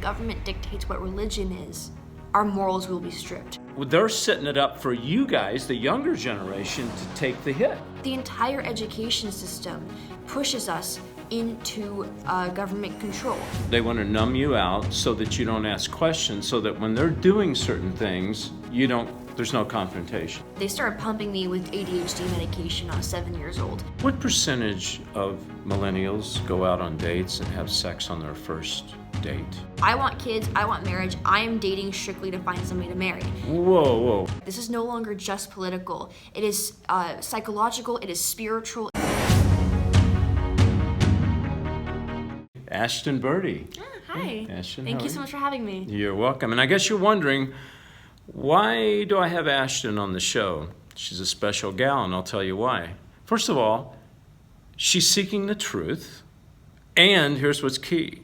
government dictates what religion is, our morals will be stripped. Well, they're setting it up for you guys, the younger generation, to take the hit. The entire education system pushes us into government control. They want to numb you out so that you don't ask questions, so that when they're doing certain things, there's no confrontation. They started pumping me with ADHD medication when I was 7 years old. What percentage of millennials go out on dates and have sex on their first date? I want kids, I want marriage, I am dating strictly to find somebody to marry. Whoa. This is no longer just political. It is psychological, it is spiritual. Ashton, Birdie. Hi. Hey, Ashton, Thank you so much for having me. You're welcome. And I guess you're wondering, why do I have Ashton on the show? She's a special gal, and I'll tell you why. First of all, she's seeking the truth, and here's what's key.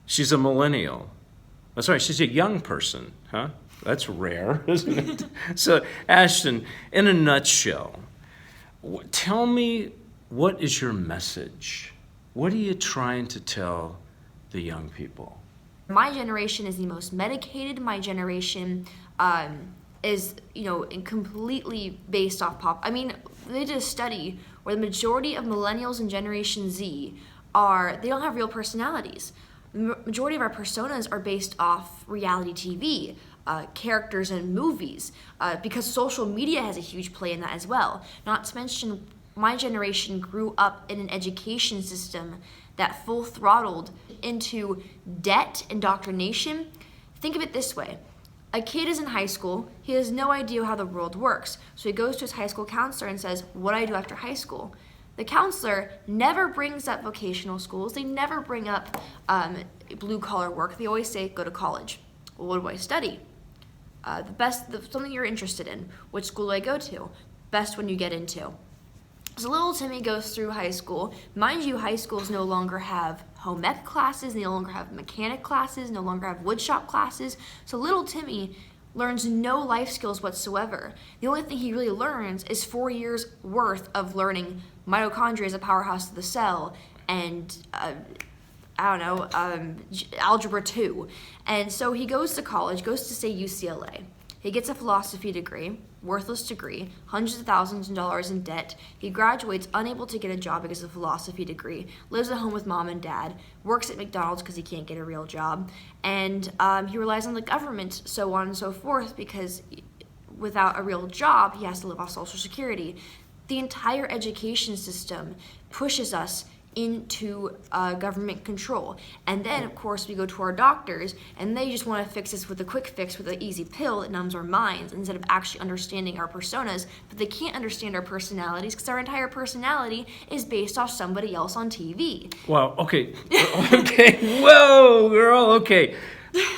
She's a millennial. Oh, sorry, she's a young person, huh? That's rare, isn't it? So, Ashton, in a nutshell, tell me, what is your message? What are you trying to tell the young people? My generation is the most medicated. My generation is, completely based off pop. I mean, they did a study where the majority of millennials and Generation Z they don't have real personalities. The majority of our personas are based off reality TV, characters in movies, because social media has a huge play in that as well. Not to mention, my generation grew up in an education system that full throttled into debt, indoctrination. Think of it this way. A kid is in high school, he has no idea how the world works. So he goes to his high school counselor and says, what do I do after high school? The counselor never brings up vocational schools. They never bring up blue collar work. They always say, go to college. Well, what do I study? Something you're interested in. Which school do I go to? Best one you get into. So little Timmy goes through high school. Mind you, high schools no longer have home ec classes, no longer have mechanic classes, no longer have woodshop classes. So little Timmy learns no life skills whatsoever. The only thing he really learns is 4 years worth of learning mitochondria as a powerhouse of the cell and algebra 2. And so he goes to college, goes to say UCLA. He gets a philosophy degree, worthless degree, hundreds of thousands of dollars in debt. He graduates unable to get a job because of a philosophy degree, lives at home with mom and dad, works at McDonald's because he can't get a real job, and he relies on the government, so on and so forth, because without a real job, he has to live off Social Security. The entire education system pushes us into government control. And then, of course, we go to our doctors, and they just want to fix us with a quick fix, with an easy pill that numbs our minds, instead of actually understanding our personas. But they can't understand our personalities, because our entire personality is based off somebody else on TV. Well, okay. Whoa, girl, okay.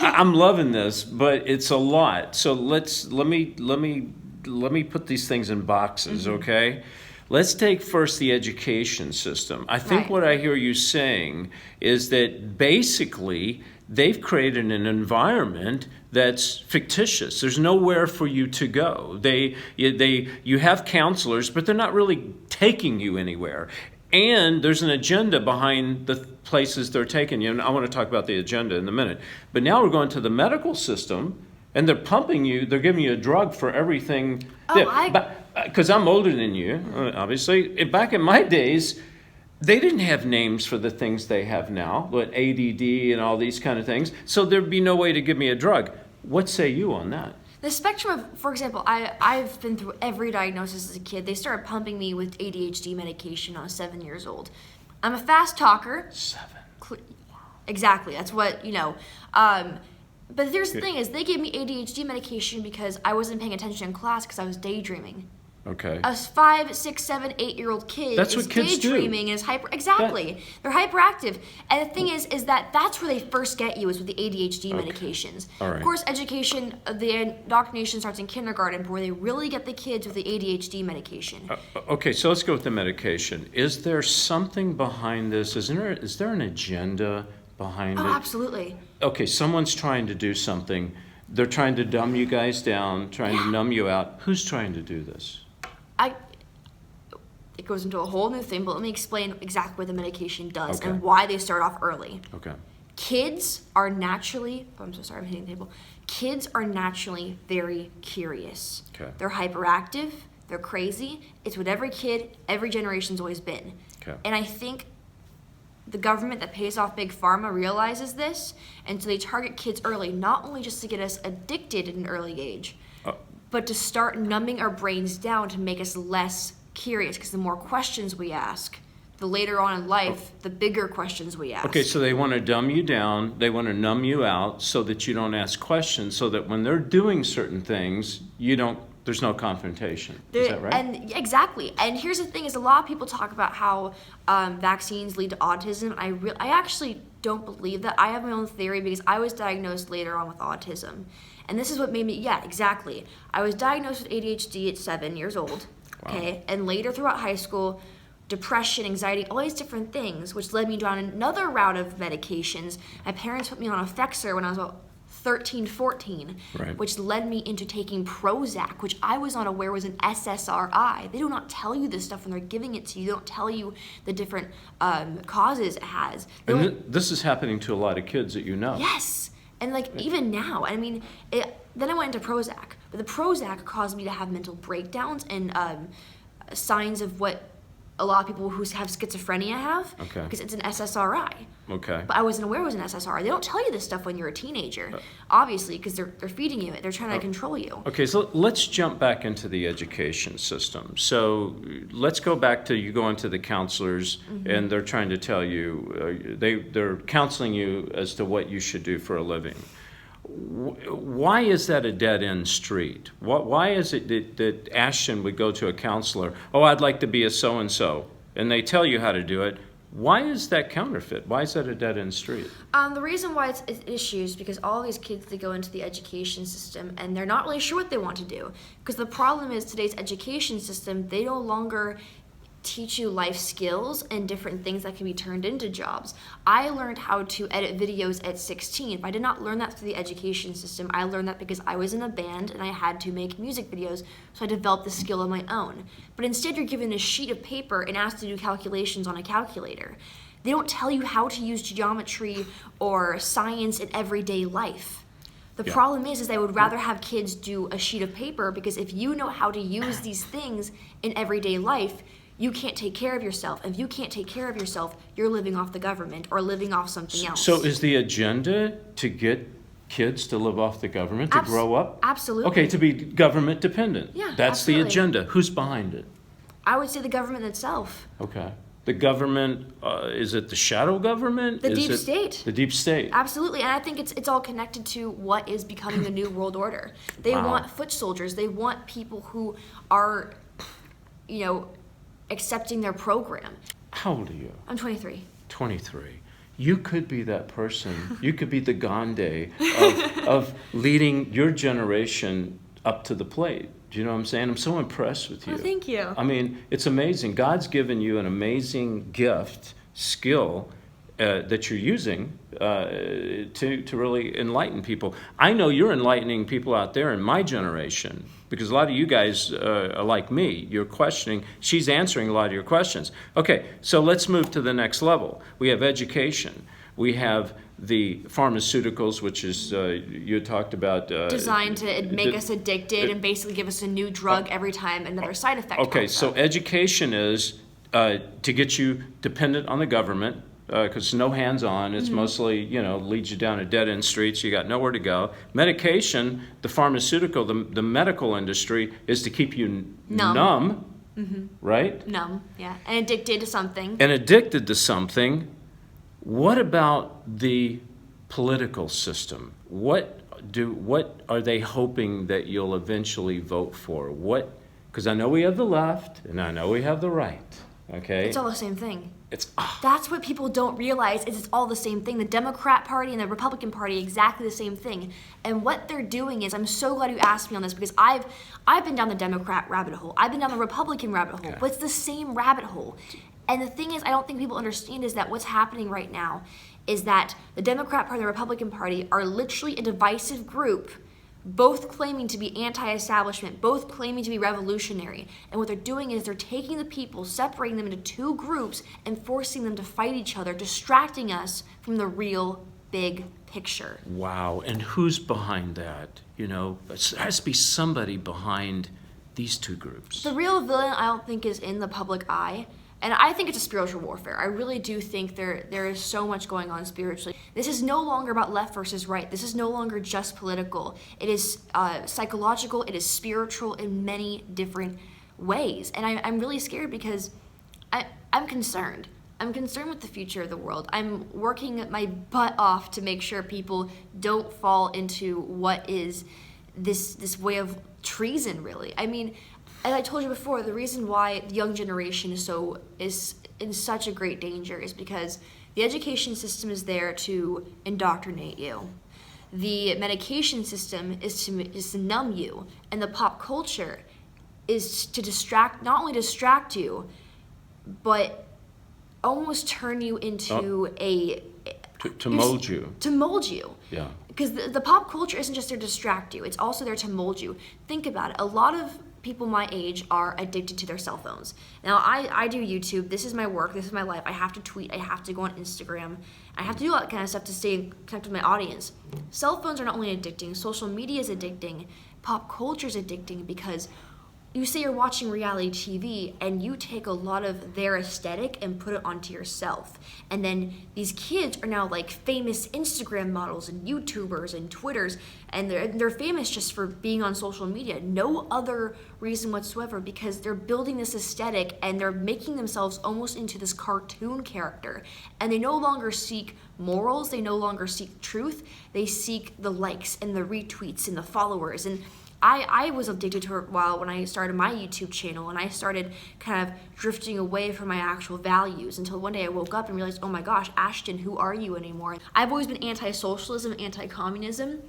I'm loving this, but it's a lot. So let me put these things in boxes, okay? Let's take first the education system. I think what I hear you saying is that basically they've created an environment that's fictitious. There's nowhere for you to go. You have counselors, but they're not really taking you anywhere. And there's an agenda behind the places they're taking you. And I want to talk about the agenda in a minute. But now we're going to the medical system, and they're pumping you. They're giving you a drug for everything. Because I'm older than you, obviously. Back in my days, they didn't have names for the things they have now, like ADD and all these kind of things. So there'd be no way to give me a drug. What say you on that? The spectrum of, for example, I've been through every diagnosis as a kid. They started pumping me with ADHD medication when I was 7 years old. I'm a fast talker. 7. Exactly. That's what, but here's the thing is they gave me ADHD medication because I wasn't paying attention in class because I was daydreaming. Okay. A 5, 6, 7, 8-year-old kid That's is what kids daydreaming do. and is They're hyperactive. And the thing is that's where they first get you is with the ADHD medications. All right. Of course, education, the indoctrination starts in kindergarten where they really get the kids with the ADHD medication. Okay, so let's go with the medication. Is there something behind this? Is there an agenda behind it? Oh, absolutely. Okay, someone's trying to do something. They're trying to dumb you guys down, trying to numb you out. Who's trying to do this? It goes into a whole new thing, but let me explain exactly what the medication does Okay. and why they start off early. Okay. kids are naturally, oh, I'm so sorry, I'm hitting the table. Kids are naturally very curious. Okay. They're hyperactive, they're crazy. It's what every kid, every generation's always been. Okay. And I think the government that pays off big pharma realizes this, and so they target kids early, not only just to get us addicted at an early age, but to start numbing our brains down to make us less curious, because the more questions we ask, the later on in life, the bigger questions we ask. Okay, so they want to dumb you down, they want to numb you out so that you don't ask questions, so that when they're doing certain things, there's no confrontation. Is that right? And exactly. And here's the thing: is a lot of people talk about how vaccines lead to autism. I actually don't believe that. I have my own theory because I was diagnosed later on with autism, and this is what made me. Yeah, exactly. I was diagnosed with ADHD at 7 years old. Wow. Okay, and later throughout high school, depression, anxiety, all these different things, which led me down another route of medications. My parents put me on Effexor when I was about 13, 14, right. which led me into taking Prozac, which I was not aware was an SSRI. They do not tell you this stuff when they're giving it to you. They don't tell you the different causes it has. And this is happening to a lot of kids that you know. Yes. And even now, I mean, then I went into Prozac. But the Prozac caused me to have mental breakdowns and signs of what a lot of people who have schizophrenia have. Okay. Because it's an SSRI. Okay. But I wasn't aware it was an SSRI. They don't tell you this stuff when you're a teenager, obviously, because they're feeding you it. They're trying to control you. Okay, so let's jump back into the education system. So let's go back to you going to the counselors, and they're trying to tell you, they're counseling you as to what you should do for a living. Why is that a dead-end street? Why is it that Ashton would go to a counselor, oh, I'd like to be a so-and-so, and they tell you how to do it? Why is that counterfeit? Why is that a dead-end street? The reason why it's issues because all these kids, they go into the education system and they're not really sure what they want to do. Because the problem is today's education system, they no longer teach you life skills and different things that can be turned into jobs. I learned how to edit videos at 16. But I did not learn that through the education system. I learned that because I was in a band and I had to make music videos, so I developed the skill on my own. But instead you're given a sheet of paper and asked to do calculations on a calculator. They don't tell you how to use geometry or science in everyday life. The problem is they would rather have kids do a sheet of paper, because if you know how to use these things in everyday life, you can't take care of yourself. If you can't take care of yourself, you're living off the government or living off something else. So is the agenda to get kids to live off the government, to grow up? Absolutely. Okay, to be government dependent. Yeah, That's absolutely. the agenda. Who's behind it? I would say the government itself. Okay. The government, is it the shadow government? The Is deep it state. The deep state. Absolutely, and I think it's all connected to what is becoming the new world order. They Wow. want foot soldiers. They want people who are, accepting their program. How old are you? I'm 23. 23. You could be that person. You could be the Gandhi of leading your generation up to the plate. Do you know what I'm saying? I'm so impressed with you. Oh, thank you. I mean, it's amazing. God's given you an amazing gift, skill, that you're using to really enlighten people. I know you're enlightening people out there in my generation, because a lot of you guys are like me. You're questioning. She's answering a lot of your questions. Okay, so let's move to the next level. We have education. We have the pharmaceuticals, which is, you had talked about. Designed to make us addicted and basically give us a new drug every time another side effect Okay, pops so up. education is to get you dependent on the government, because no hands-on. It's mostly, leads you down a dead-end street, so you got nowhere to go. Medication, the pharmaceutical, the medical industry is to keep you numb, right? Numb, yeah. And addicted to something. And addicted to something. What about the political system? What are they hoping that you'll eventually vote for? Because I know we have the left and I know we have the right. Okay. It's all the same thing. It's That's what people don't realize, is it's all the same thing. The Democrat Party and the Republican Party, exactly the same thing. And what they're doing is, I'm so glad you asked me on this, because I've been down the Democrat rabbit hole. I've been down the Republican rabbit hole. Okay. But it's the same rabbit hole. And the thing is, I don't think people understand is that what's happening right now is that the Democrat Party and the Republican Party are literally a divisive group, both claiming to be anti-establishment, both claiming to be revolutionary. And what they're doing is they're taking the people, separating them into two groups, and forcing them to fight each other, distracting us from the real big picture. Wow. And who's behind that? You know, there has to be somebody behind these two groups. The real villain, I don't think, is in the public eye. And I think it's a spiritual warfare. I really do think there is so much going on spiritually. This is no longer about left versus right. This is no longer just political. It is psychological. It is spiritual in many different ways. And I'm really scared because I'm concerned. I'm concerned with the future of the world. I'm working my butt off to make sure people don't fall into what is this way of treason, really. I mean, as I told you before, the reason why the young generation is in such a great danger is because the education system is there to indoctrinate you. The medication system is to numb you, and the pop culture is to not only distract you, but almost turn you into to mold you. To mold you. Yeah. Because the pop culture isn't just there to distract you, it's also there to mold you. Think about it. A lot of people my age are addicted to their cell phones. Now, I do YouTube. This is my work. This is my life. I have to tweet. I have to go on Instagram. I have to do all that kind of stuff to stay connected with my audience. Cell phones are not only addicting, social media is addicting, pop culture is addicting, because you say you're watching reality TV and you take a lot of their aesthetic and put it onto yourself. And then these kids are now like famous Instagram models and YouTubers and Twitters, and they're famous just for being on social media. No other reason whatsoever, because they're building this aesthetic and they're making themselves almost into this cartoon character. And they no longer seek morals, they no longer seek truth, they seek the likes and the retweets and the followers. And I was addicted to it when I started my YouTube channel, and I started kind of drifting away from my actual values until one day I woke up and realized, oh my gosh, Ashton, who are you anymore? I've always been anti-socialism, anti-communism,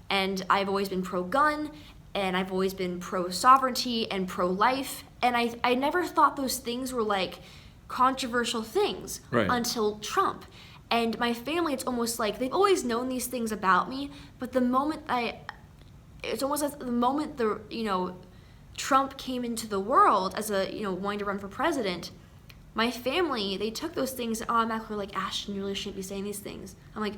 and I've always been pro-gun, and I've always been pro-sovereignty and pro-life, and I never thought those things were like controversial things until Trump. And my family, it's almost like they've always known these things about me, but the moment it's almost as the moment Trump came into the world as wanting to run for president, my family, they took those things and automatically were like, Ashton, you really shouldn't be saying these things. I'm like,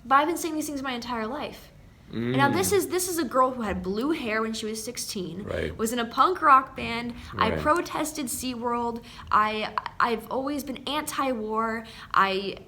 but I've been saying these things my entire life. And now this is a girl who had blue hair when she was 16, was in a punk rock band. I protested SeaWorld. I've always been anti-war. It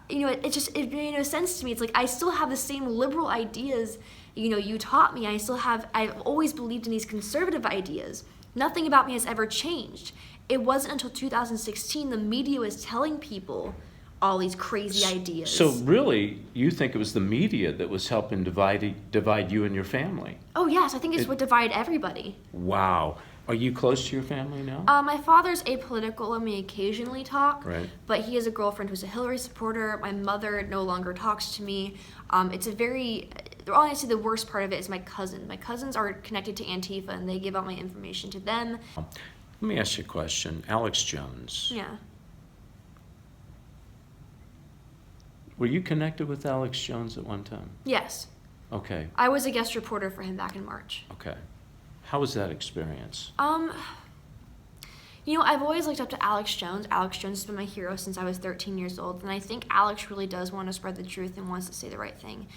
made no sense to me. It's like I still have the same liberal ideas you taught me. I've always believed in these conservative ideas. Nothing about me has ever changed. It wasn't until 2016 the media was telling people all these crazy ideas. So really, you think it was the media that was helping divide you and your family? Oh yes, I think it's what divided everybody. Wow. Are you close to your family now? My father's apolitical and we occasionally talk, but he has a girlfriend who's a Hillary supporter. My mother no longer talks to me. Honestly, the worst part of it is my cousin. My cousins are connected to Antifa and they give out my information to them. Let me ask you a question. Alex Jones. Yeah. Were you connected with Alex Jones at one time? Yes. Okay. I was a guest reporter for him back in March. Okay. How was that experience? I've always looked up to Alex Jones. Alex Jones has been my hero since I was 13 years old, and I think Alex really does want to spread the truth and wants to say the right thing.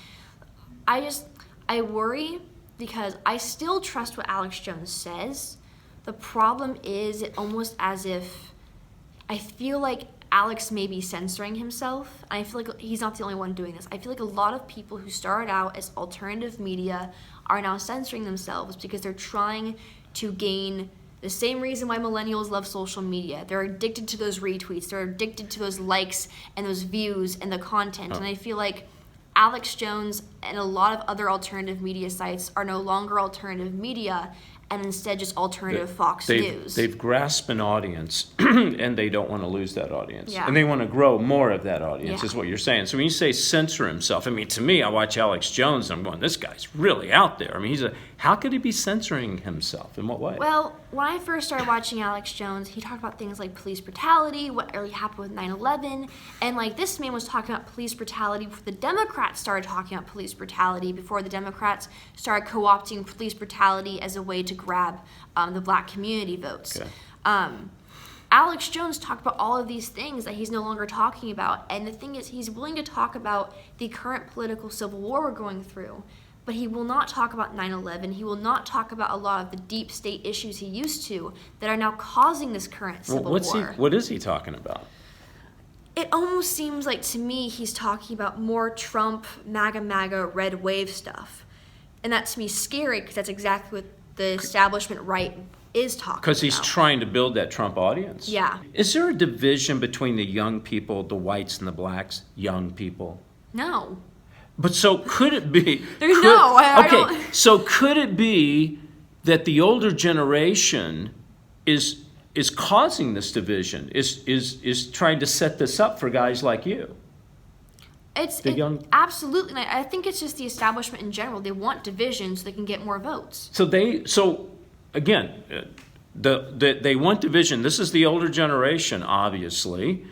I worry because I still trust what Alex Jones says. The problem is almost as if I feel like Alex may be censoring himself. I feel like he's not the only one doing this. I feel like a lot of people who started out as alternative media are now censoring themselves because they're trying to gain the same reason why millennials love social media. They're addicted to those retweets. They're addicted to those likes and those views and the content. And I feel like Alex Jones and a lot of other alternative media sites are no longer alternative media and instead just alternative Fox News. They've grasped an audience, and they don't want to lose that audience. Yeah. And they want to grow more of that audience, is what you're saying. So when you say censor himself, I mean, to me, I watch Alex Jones, and I'm going, this guy's really out there. I mean, how could he be censoring himself? In what way? Well, when I first started watching Alex Jones, he talked about things like police brutality, what really happened with 9/11, and this man was talking about police brutality before the Democrats started talking about police brutality, before the Democrats started co-opting police brutality as a way to grab the black community votes. Okay. Alex Jones talked about all of these things that he's no longer talking about. And the thing is, he's willing to talk about the current political civil war we're going through, but he will not talk about 9/11. He will not talk about a lot of the deep state issues he used to that are now causing this current civil war. What is he talking about? It almost seems like, to me, he's talking about more Trump, MAGA, red wave stuff. And that, to me, is scary, because that's exactly what the establishment right is talking about. Because he's trying to build that Trump audience. Yeah. Is there a division between the young people, the whites and the blacks? Young people? No. But so could it be? I okay, don't. So could it be that the older generation is causing this division? Is trying to set this up for guys like you? Absolutely. And I think it's just the establishment in general. They want division so they can get more votes. So again, they want division. This is the older generation, obviously.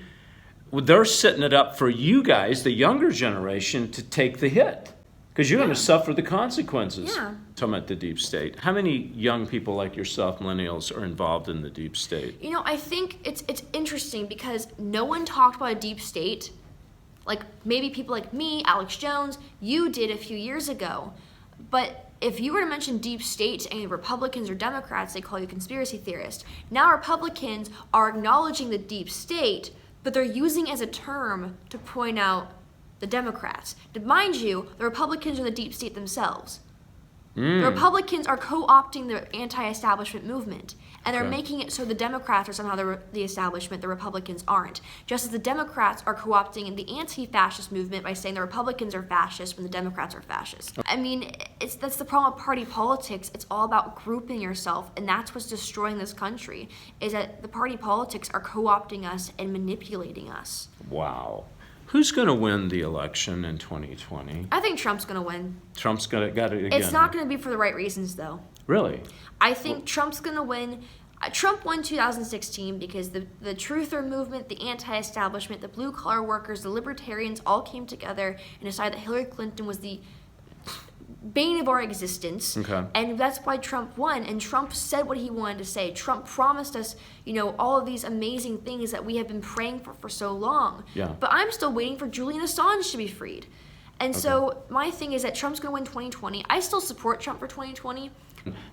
They're setting it up for you guys, the younger generation, to take the hit. Because you're going to suffer the consequences. Yeah. Talking about the deep state. How many young people like yourself, millennials, are involved in the deep state? I think it's interesting because no one talked about a deep state. Like, maybe people like me, Alex Jones, you did a few years ago. But if you were to mention deep state to any Republicans or Democrats, they call you conspiracy theorist. Now Republicans are acknowledging the deep state, but they're using it as a term to point out the Democrats. Mind you, the Republicans are the deep state themselves. The Republicans are co-opting the anti-establishment movement, and they're making it so the Democrats are somehow the establishment, the Republicans aren't. Just as the Democrats are co-opting the anti-fascist movement by saying the Republicans are fascist when the Democrats are fascist. I mean, that's the problem with party politics. It's all about grouping yourself, and that's what's destroying this country, is that the party politics are co-opting us and manipulating us. Wow. Who's going to win the election in 2020? I think Trump's going to win. Trump's got it again. It's not going to be for the right reasons, though. Really? I think Trump's going to win. Trump won 2016 because the truther movement, the anti-establishment, the blue-collar workers, the libertarians all came together and decided that Hillary Clinton was the bane of our existence. Okay. And that's why Trump won. And Trump said what he wanted to say. Trump promised us, all of these amazing things that we have been praying for so long. Yeah. But I'm still waiting for Julian Assange to be freed. And so my thing is that Trump's going to win 2020. I still support Trump for 2020.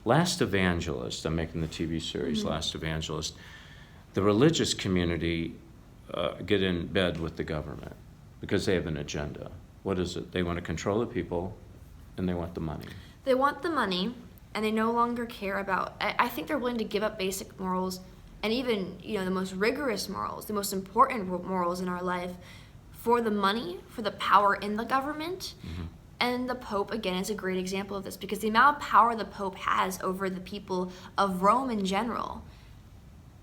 Last Evangelist, I'm making the TV series Last Evangelist. The religious community get in bed with the government because they have an agenda. What is it? They want to control the people, and they want the money. They want the money, and they no longer care about. I think they're willing to give up basic morals, and even the most rigorous morals, the most important morals in our life, for the money, for the power in the government. And the Pope, again, is a great example of this, because the amount of power the Pope has over the people of Rome in general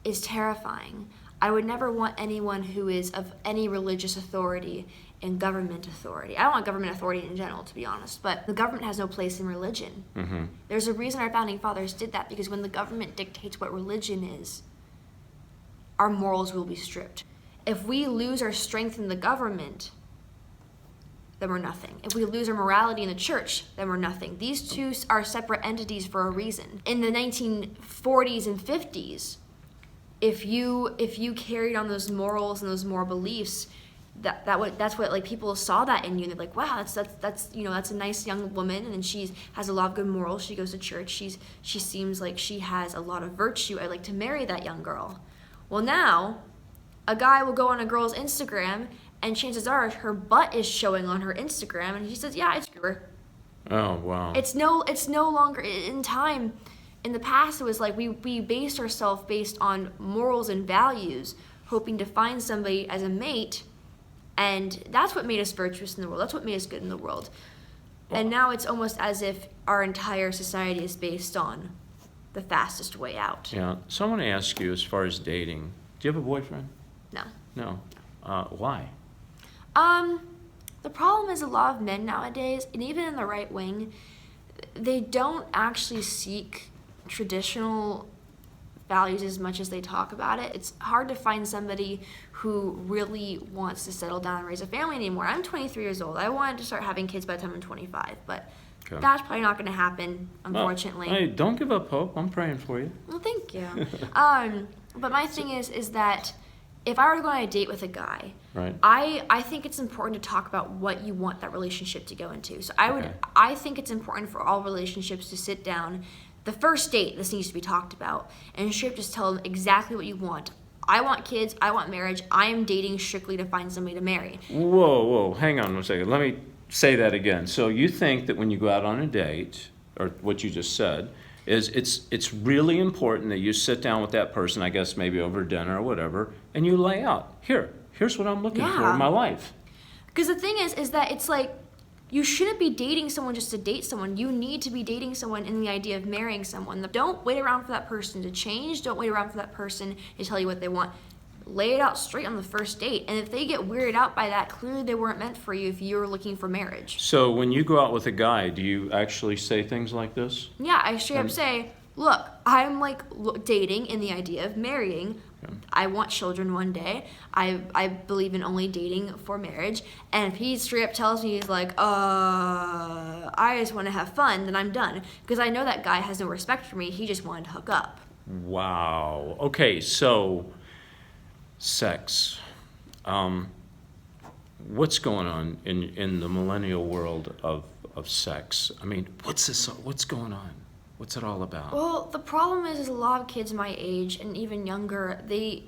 is terrifying. I would never want anyone who is of any religious authority in government authority. I don't want government authority in general, to be honest, but the government has no place in religion. There's a reason our founding fathers did that, because when the government dictates what religion is, our morals will be stripped. If we lose our strength in the government, then we're nothing. If we lose our morality in the church, then we're nothing. These two are separate entities for a reason. In the 1940s and 50s, if you carried on those morals and those moral beliefs, that's what like people saw that in you. They're like, wow, that's a nice young woman, and then she has a lot of good morals. She goes to church. She seems like she has a lot of virtue. I'd like to marry that young girl. Well, now a guy will go on a girl's Instagram, and chances are her butt is showing on her Instagram, and he says, yeah, I'd screw her. Oh, wow. It's no longer in time. In the past, it was like we based ourselves based on morals and values, hoping to find somebody as a mate, and that's what made us virtuous in the world. That's what made us good in the world. And now it's almost as if our entire society is based on the fastest way out. Yeah. So I want to ask you, as far as dating, do you have a boyfriend? No. No. Why? The problem is a lot of men nowadays, and even in the right wing, they don't actually seek traditional values as much as they talk about it. It's hard to find somebody who really wants to settle down and raise a family anymore. I'm 23 years old. I wanted to start having kids by the time I'm 25, but that's probably not going to happen, unfortunately. Well, hey, don't give up hope. I'm praying for you. Well, thank you. But my thing is that if I were to go on a date with a guy, Right. I think it's important to talk about what you want that relationship to go into. So Okay. I think it's important for all relationships to sit down. The first date, this needs to be talked about, and straight up just tell them exactly what you want. I want kids. I want marriage. I am dating strictly to find somebody to marry. Whoa, hang on one second. Let me say that again. So you think that when you go out on a date, or what you just said, is it's really important that you sit down with that person, I guess maybe over dinner or whatever, and you lay out, here's what I'm looking for in my life. Because the thing is that it's like, you shouldn't be dating someone just to date someone. You need to be dating someone in the idea of marrying someone. Don't wait around for that person to change. Don't wait around for that person to tell you what they want. Lay it out straight on the first date. And if they get weirded out by that, clearly they weren't meant for you if you were looking for marriage. So when you go out with a guy, do you actually say things like this? Yeah, I straight up say, look, I'm like dating in the idea of marrying. Okay. I want children one day. I believe in only dating for marriage. And if he straight up tells me he's like, I just want to have fun, then I'm done. Because I know that guy has no respect for me. He just wanted to hook up. Wow. Okay, so sex. What's going on in the millennial world of sex? I mean, what's going on? What's it all about? Well, the problem is a lot of kids my age and even younger, they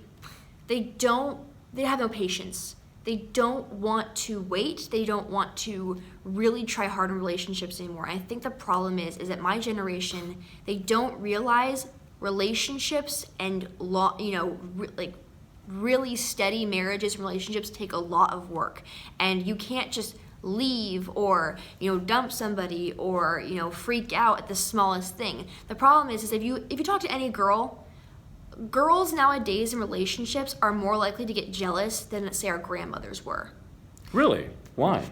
have no patience. They don't want to wait. They don't want to really try hard in relationships anymore. I think the problem is that my generation, they don't realize relationships and really steady marriages and relationships take a lot of work. And you can't just leave or dump somebody or freak out at the smallest thing. The problem is if you talk to any girls nowadays in relationships are more likely to get jealous than, let's say, our grandmothers were. Really? Why?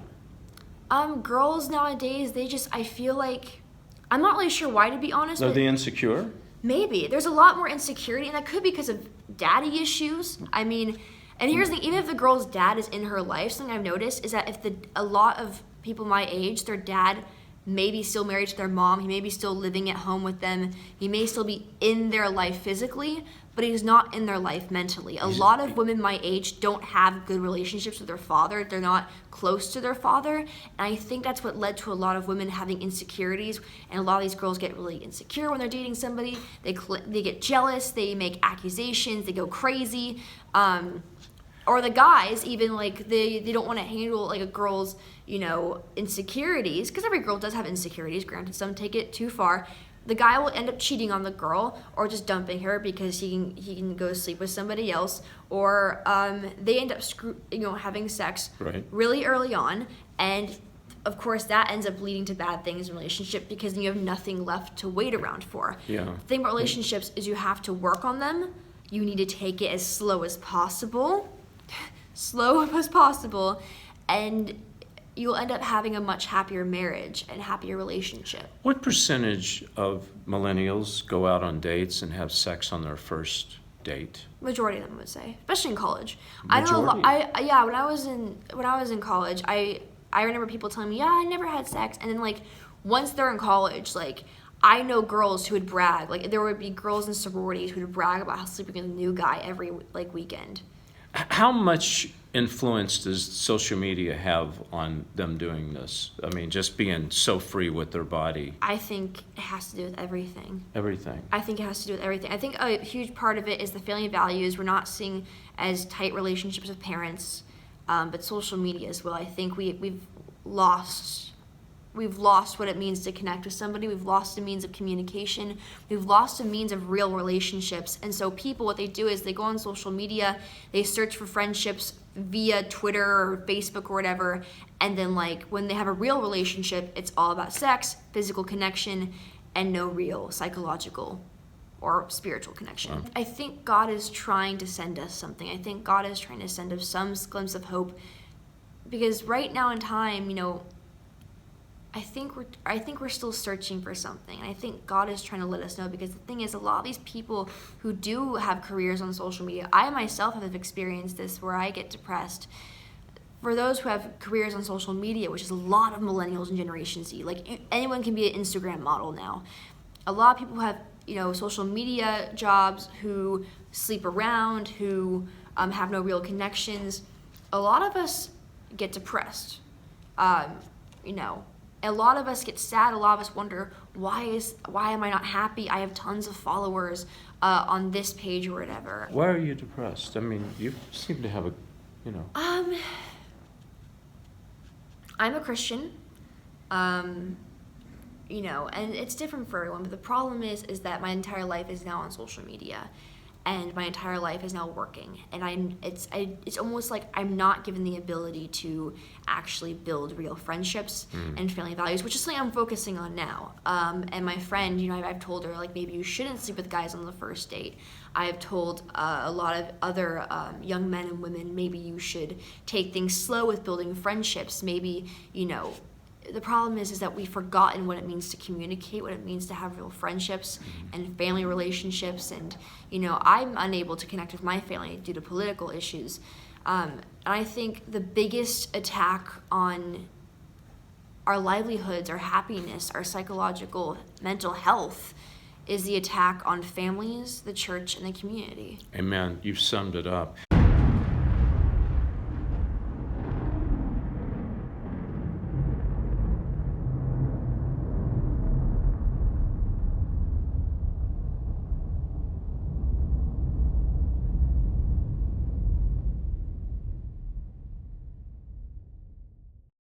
Girls nowadays, I feel like, I'm not really sure why, to be honest. Are but they insecure? Maybe there's a lot more insecurity, and that could be because of daddy issues. I mean, and here's the thing, even if the girl's dad is in her life, something I've noticed is that if a lot of people my age, their dad may be still married to their mom, he may be still living at home with them, he may still be in their life physically, but he's not in their life mentally. A lot of women my age don't have good relationships with their father. They're not close to their father. And I think that's what led to a lot of women having insecurities. And a lot of these girls get really insecure when they're dating somebody. They get jealous. They make accusations. They go crazy. Or the guys, even, like, they don't want to handle, like, a girl's, insecurities. Because every girl does have insecurities. Granted, some take it too far. The guy will end up cheating on the girl or just dumping her because he can go sleep with somebody else, or they end up having sex really early on, and of course that ends up leading to bad things in a relationship because then you have nothing left to wait around for. Yeah. The thing about relationships is you have to work on them. You need to take it as slow as possible, and you'll end up having a much happier marriage and happier relationship. What percentage of millennials go out on dates and have sex on their first date? Majority of them would say, especially in college. Majority? I know a lot. When I was in college, I remember people telling me, I never had sex, and then, like, once they're in college, like, I know girls who would brag. Like, there would be girls in sororities who would brag about how sleeping with a new guy every, like, weekend. How much influence does social media have on them doing this? I mean, just being so free with their body. I think it has to do with everything. Everything. I think it has to do with everything. I think a huge part of it is the family values. We're not seeing as tight relationships with parents, but social media as well. I think we've lost what it means to connect with somebody. We've lost a means of communication. We've lost a means of real relationships. And so people, what they do is they go on social media, they search for friendships via Twitter or Facebook or whatever, and then, like, when they have a real relationship, it's all about sex, physical connection, and no real psychological or spiritual connection. Wow. I think God is trying to send us something. I think God is trying to send us some glimpse of hope, because right now in time, I think we're still searching for something, and I think God is trying to let us know, because the thing is, a lot of these people who do have careers on social media, I myself have experienced this where I get depressed. For those who have careers on social media, which is a lot of millennials and Generation Z, like, anyone can be an Instagram model now. A lot of people have social media jobs who sleep around, who have no real connections. A lot of us get depressed. You know, a lot of us get sad. A lot of us wonder, why am I not happy? I have tons of followers on this page or whatever. Why are you depressed? I mean, you seem to have I'm a Christian. You know, and it's different for everyone, but the problem is that my entire life is now on social media, and my entire life is now working, and it's almost like I'm not given the ability to actually build real friendships and family values, which is something I'm focusing on now. And my friend, you know, I've told her, like, maybe you shouldn't sleep with guys on the first date. I've told a lot of other young men and women, maybe you should take things slow with building friendships. Maybe, you know, the problem is that we've forgotten what it means to communicate, what it means to have real friendships and family relationships. And, you know, I'm unable to connect with my family due to political issues. And I think the biggest attack on our livelihoods, our happiness, our psychological, mental health is the attack on families, the church, and the community. Amen. You've summed it up.